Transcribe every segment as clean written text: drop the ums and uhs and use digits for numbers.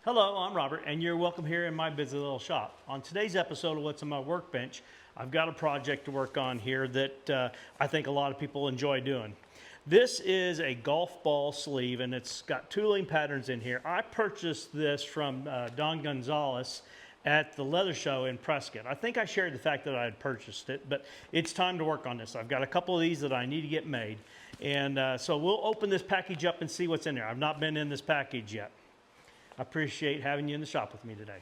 Hello, I'm Robert, and you're welcome here in my busy little shop. On today's episode of What's on My Workbench, I've got a project to work on here that I think a lot of people enjoy doing. This is a golf ball sleeve, and it's got tooling patterns in here. I purchased this from Don Gonzalez at the leather show in Prescott. I think I shared the fact that I had purchased it, but it's time to work on this. I've got a couple of these that I need to get made, and so we'll open this package up and see what's in there. I've not been in this package yet. I appreciate having you in the shop with me today.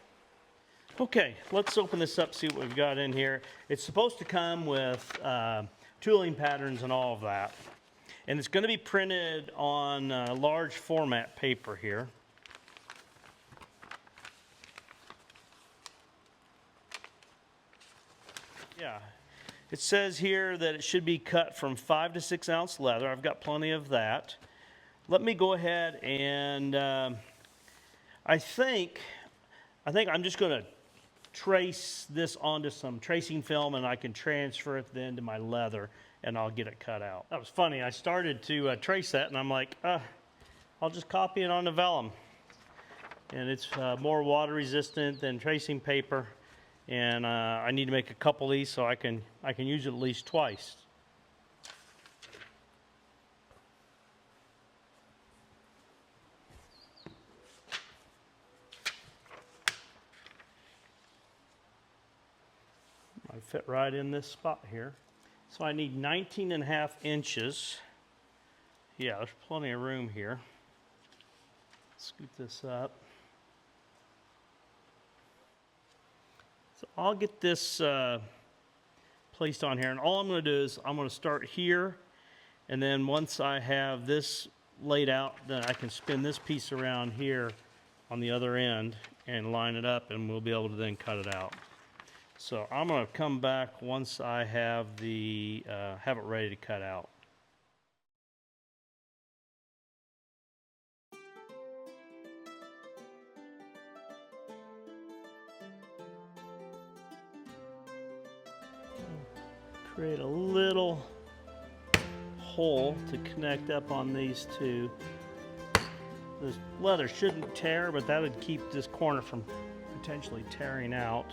Okay, let's open this up, see what we've got in here. It's supposed to come with tooling patterns and all of that. And it's going to be printed on large format paper here. Yeah, it says here that it should be cut from 5 to 6 ounce leather. I've got plenty of that. Let me go ahead and I think I'm just going to trace this onto some tracing film, and I can transfer it then to my leather and I'll get it cut out. That was funny. I started to trace that and I'm like, I'll just copy it onto vellum. And it's more water resistant than tracing paper, and I need to make a couple of these so I can use it at least twice. I fit right in this spot here. So I need 19.5 inches. Yeah, there's plenty of room here. Scoot this up. So I'll get this placed on here, and all I'm going to do is I'm going to start here, and then once I have this laid out, then I can spin this piece around here on the other end and line it up, and we'll be able to then cut it out. So I'm going to come back once I have have it ready to cut out. Create a little hole to connect up on these two. This leather shouldn't tear, but that would keep this corner from potentially tearing out.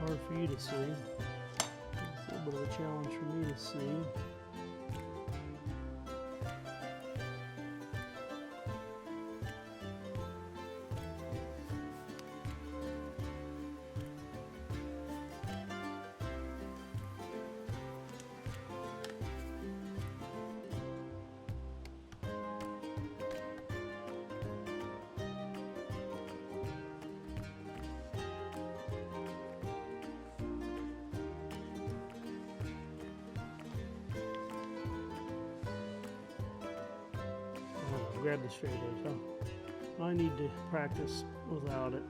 Hard for you to see. It's a little bit of a challenge for me to see. Grab the straight edge. Oh, I need to practice without it.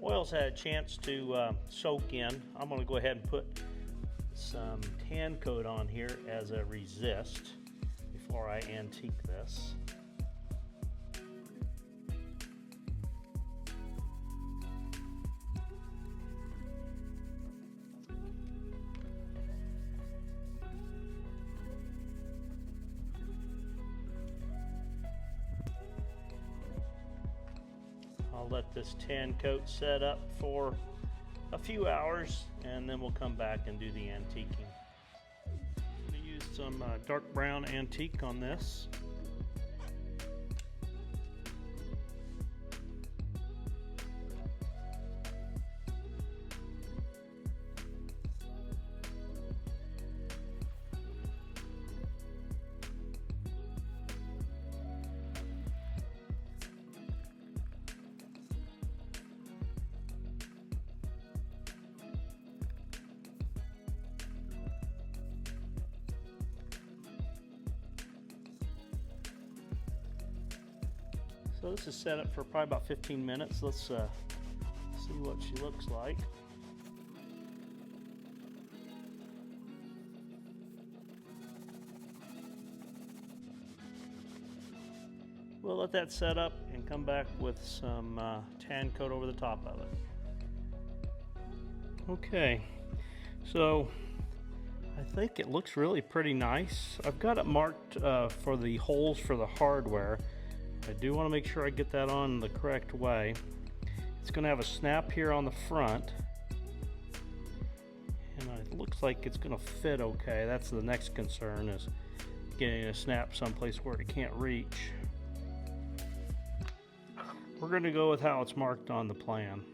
oil's had a chance to soak in, I'm going to go ahead and put some tan coat on here as a resist before I antique this. I'll let this tan coat set up for a few hours and then we'll come back and do the antiquing. I'm going to use some dark brown antique on this. So this is set up for probably about 15 minutes. Let's see what she looks like. We'll let that set up and come back with some tan coat over the top of it. Okay, so I think it looks really pretty nice. I've got it marked for the holes for the hardware. I do want to make sure I get that on the correct way. It's going to have a snap here on the front, and it looks like it's going to fit okay. That's the next concern, is getting a snap someplace where it can't reach. We're going to go with how it's marked on the plan.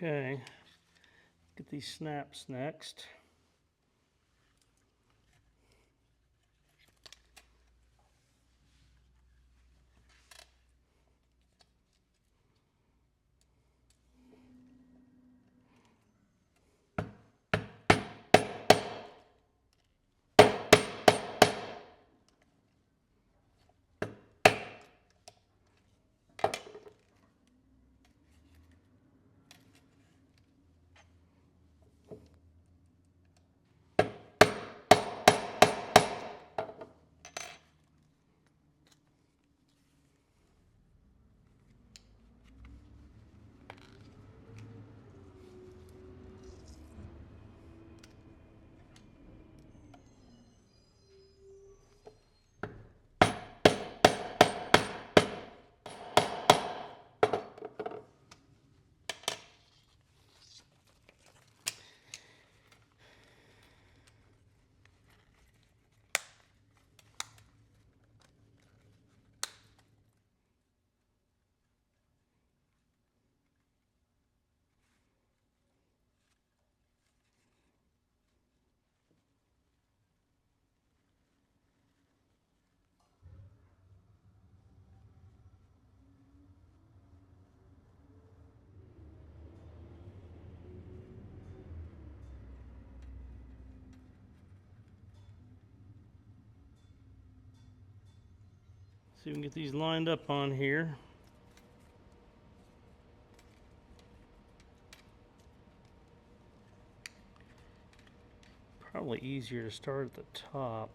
Okay, get these snaps next. See if we can get these lined up on here. Probably easier to start at the top.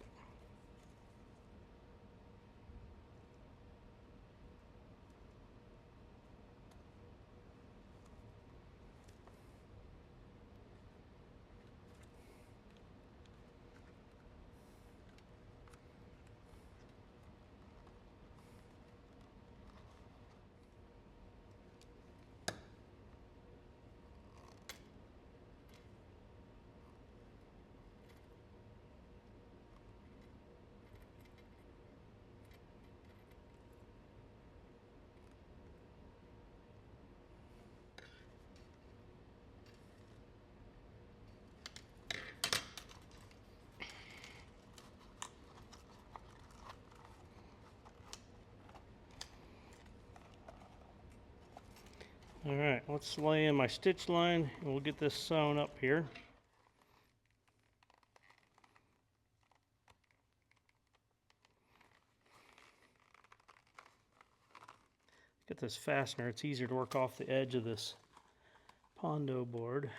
All right, let's lay in my stitch line and we'll get this sewn up here. Get this fastener, it's easier to work off the edge of this Pondo board.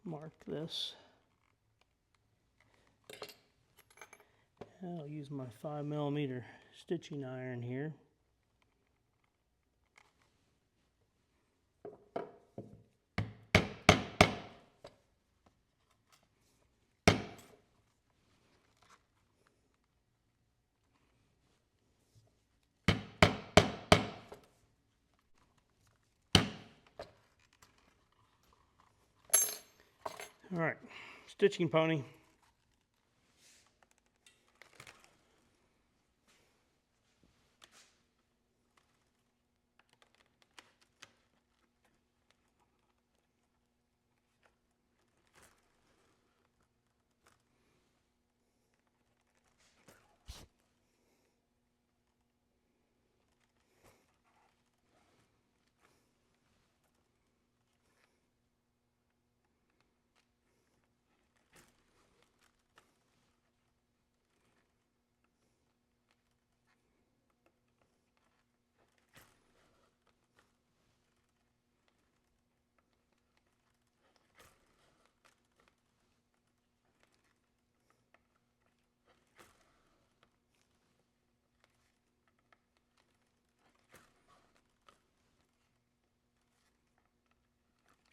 Mark this. I'll use my 5mm stitching iron here. All right, stitching pony.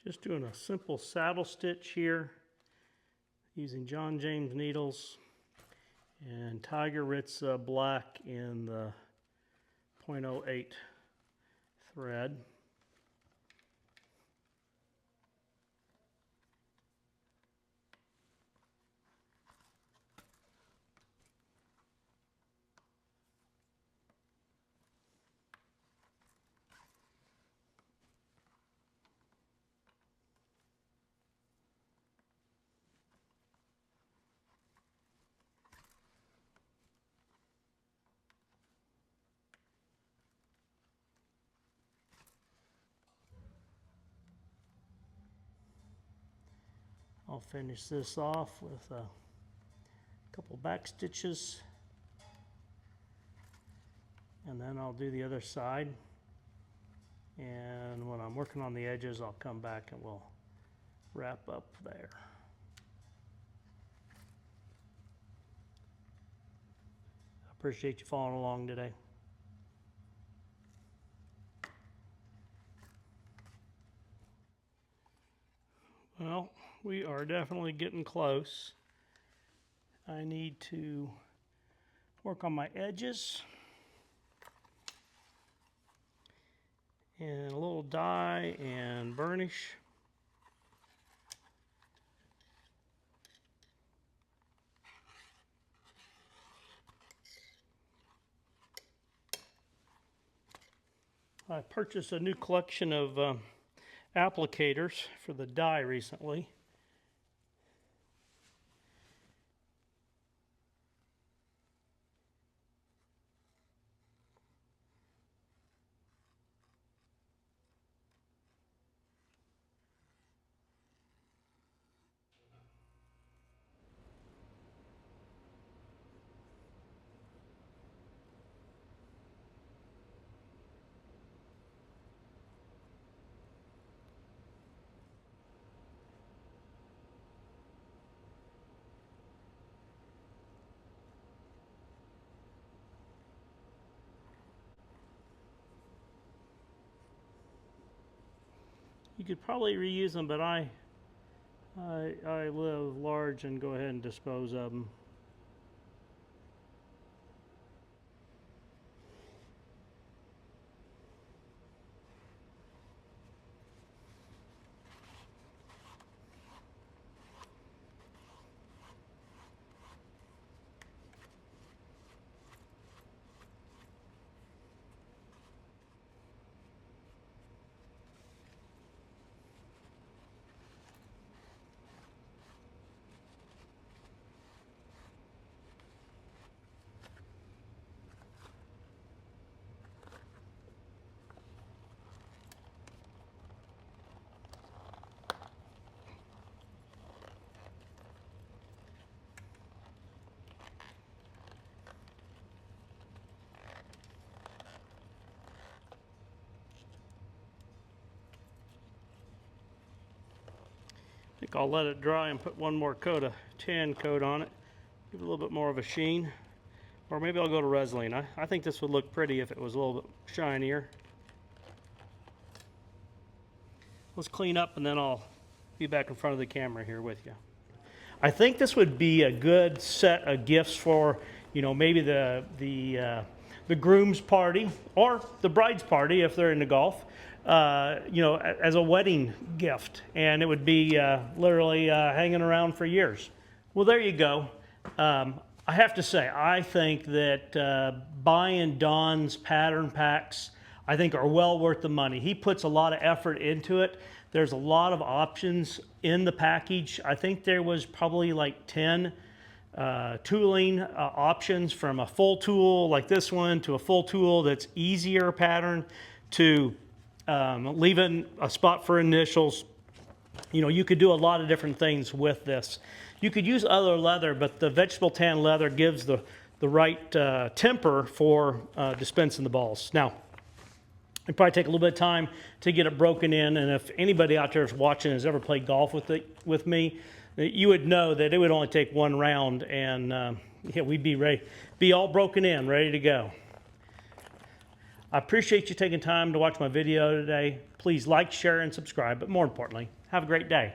Just doing a simple saddle stitch here using John James needles and Tiger Ritz black in the 0.08 thread. I'll finish this off with a couple back stitches and then I'll do the other side, and when I'm working on the edges I'll come back and we'll wrap up there. I appreciate you following along today. Well, we are definitely getting close. I need to work on my edges and a little dye and burnish. I purchased a new collection of applicators for the dye recently. You could probably reuse them, but I live large and go ahead and dispose of them. I think I'll let it dry and put one more coat of tan coat on it. Give it a little bit more of a sheen. Or maybe I'll go to Resin. I think this would look pretty if it was a little bit shinier. Let's clean up and then I'll be back in front of the camera here with you. I think this would be a good set of gifts for, you know, maybe the groom's party or the bride's party if they're into golf. You know, as a wedding gift, and it would be literally hanging around for years. Well, there you go. I have to say, I think that buying Don's pattern packs, I think, are well worth the money. He puts a lot of effort into it. There's a lot of options in the package. I think there was probably like 10 tooling options, from a full tool like this one to a full tool that's easier pattern to leaving a spot for initials. You know, you could do a lot of different things with this. You could use other leather, but the vegetable tan leather gives the right temper for dispensing the balls. Now, it'd probably take a little bit of time to get it broken in, and if anybody out there is watching has ever played golf with me, you would know that it would only take one round, and yeah, we'd be all broken in, ready to go. I appreciate you taking time to watch my video today. Please like, share, and subscribe, but more importantly, have a great day.